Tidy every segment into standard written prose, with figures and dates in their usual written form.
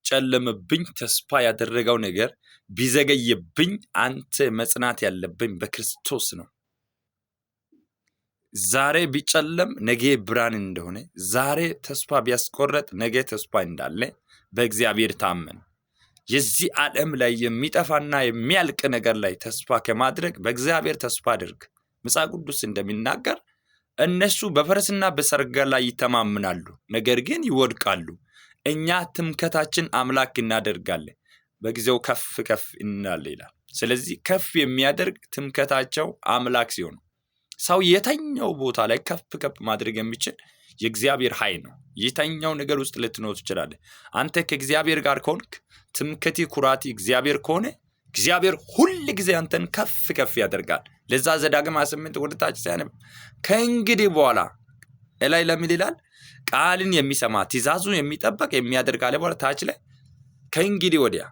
ቢጨለምብኝ ተስፋ ያደረገው ነገር ቢዘገይብኝ አንተ መጽናት ያለብኝ በክርስቶስ ነው። ዛሬ ቢጨለም ነገ ብርሃን እንደሆነ፣ ዛሬ ተስፋ ቢያስቆርጥ ነገ ተስፋ እንዳለ በእግዚአብሔር ታመን። የዚህ ዓለም ላይ የሚጠፋና የሚያልቅ ነገር ላይ ተስፋ ከማድረግ በእግዚአብሔር ተስፋ አድርግ። መጽሐፍ ቅዱስ እንደሚናገር እነሱ በፈረስና በሰረገላ ላይ ይተማመናሉ፣ ነገር ግን ይወድቃሉ። እኛ ትምክህታችን አምላክ እናደርጋለን፣ በጊዜው ከፍ ከፍ እንላለን ይላል። ስለዚህ ከፍ የሚያደርግ ትምክህታቸው አምላክ ሲሆን ሰው የተኛው ቦታ ላይ ከፍ ከፍ ማድረግ የሚችል የእግዚአብሔር ኃይል ነው። የተኛው ነገር ውስጥ ልትኖር ትችላለህ። አንተ ከእግዚአብሔር ጋር ከሆንክ ትምክህቲ ኩራቲ እግዚአብሔር ከሆነ እግዚአብሔር ሁል ጊዜ አንተን ከፍ ከፍ ያደርጋል። ለዛ ዘዳግም 8 ወደ ታች ሲያነብ ከእንግዲህ በኋላ ላይ ለምን ይላል? ቃልን የሚሰማ ትእዛዙን የሚጠብቅ የሚያደርግ አለ። በኋላ ታች ላይ ከእንግዲህ ወዲያ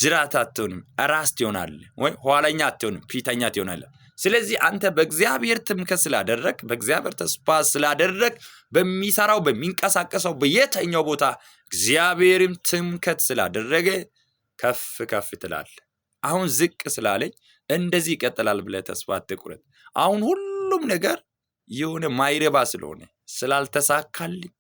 ጅራት አትሆንም፣ ራስ ትሆናለህ፣ ወይ ኋለኛ አትሆንም፣ ፊተኛ ትሆናለህ። ስለዚህ አንተ በእግዚአብሔር ትምክህት ስላደረግ፣ በእግዚአብሔር ተስፋ ስላደረግ፣ በሚሰራው በሚንቀሳቀሰው በየትኛው ቦታ እግዚአብሔርም ትምክህት ስላደረገ ከፍ ከፍ ትላለህ። አሁን ዝቅ ስላለኝ እንደዚህ ይቀጥላል ብለህ ተስፋ አትቁረጥ። አሁን ሁሉም ነገር የሆነ ማይረባ ስለሆነ ስላልተሳካልኝ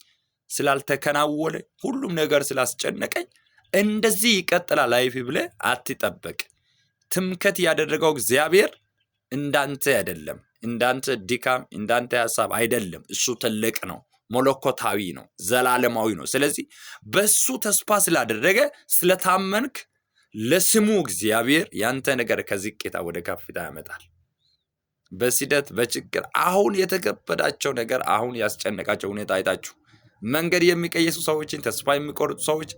ስላልተከናወነ ሁሉም ነገር ስላስጨነቀኝ እንደዚህ ይቀጥላል ላይፍ ብለህ አትጠብቅ። ትምክህት ያደረገው እግዚአብሔር እንዳንተ አይደለም፣ እንዳንተ ድካም እንዳንተ ሐሳብ አይደለም። እሱ ትልቅ ነው፣ መለኮታዊ ነው፣ ዘላለማዊ ነው። ስለዚህ በሱ ተስፋ ስላደረገ ስለታመንክ ለስሙ እግዚአብሔር ያንተ ነገር ከዝቅታ ወደ ከፍታ ያመጣል። በስደት በችግር አሁን የተከበዳቸው ነገር አሁን ያስጨነቃቸው ሁኔታ አይታችሁ መንገድ የሚቀየሱ ሰዎችን ተስፋ የሚቆርጡ ሰዎች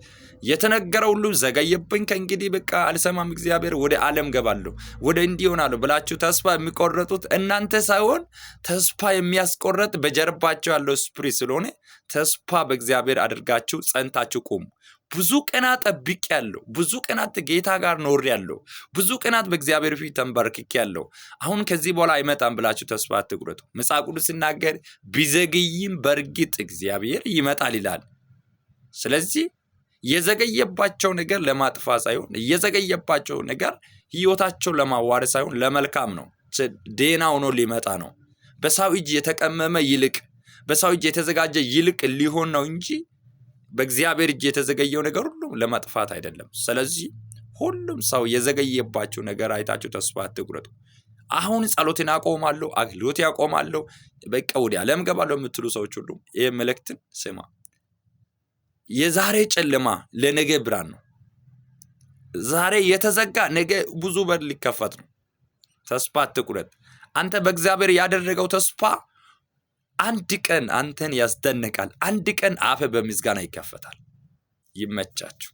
የተነገረው ሁሉ ዘገየብኝ ከእንግዲህ በቃ አልሰማም እግዚአብሔር ወደ ዓለም ገባለሁ ወደ እንዲህ ሆናለሁ ብላችሁ ተስፋ የሚቆርጡት እናንተ ሳይሆን ተስፋ የሚያስቆርጥ በጀርባቸው ያለው ስፒሪት ስለሆነ ተስፋ በእግዚአብሔር አድርጋችሁ ጸንታችሁ ቁሙ። ብዙ ቀናት ጠብቄያለሁ፣ ብዙ ቀናት ጌታ ጋር ኖሬያለሁ፣ ብዙ ቀናት በእግዚአብሔር ፊት ተንበርክኬያለሁ፣ አሁን ከዚህ በኋላ አይመጣም ብላችሁ ተስፋ አትቁረጡ። መጽሐፍ ቅዱስ ሲናገር ቢዘገይም በእርግጥ እግዚአብሔር ይመጣል ይላል። ስለዚህ የዘገየባቸው ነገር ለማጥፋት ሳይሆን የዘገየባቸው ነገር ህይወታቸው ለማዋረድ ሳይሆን ለመልካም ነው። ዴና ሆኖ ሊመጣ ነው። በሰው እጅ የተቀመመ ይልቅ በሰው እጅ የተዘጋጀ ይልቅ ሊሆን ነው እንጂ በእግዚአብሔር እጅ የተዘገየው ነገር ሁሉ ለማጥፋት አይደለም። ስለዚህ ሁሉም ሰው የዘገየባቸው ነገር አይታችሁ ተስፋ አትቁረጡ። አሁን ጸሎትን አቆማለሁ፣ አገልግሎት ያቆማለሁ፣ በቃ ወደ ዓለም ገባለሁ የምትሉ ሰዎች ሁሉ ይህ መልእክትን ስማ። የዛሬ ጨለማ ለነገ ብርሃን ነው። ዛሬ የተዘጋ ነገ ብዙ በር ሊከፈት ነው። ተስፋ አትቁረጥ። አንተ በእግዚአብሔር ያደረገው ተስፋ አንድ ቀን አንተን ያስደንቃል። አንድ ቀን አፈ በምስጋና ይከፈታል። ይመቻችሁ።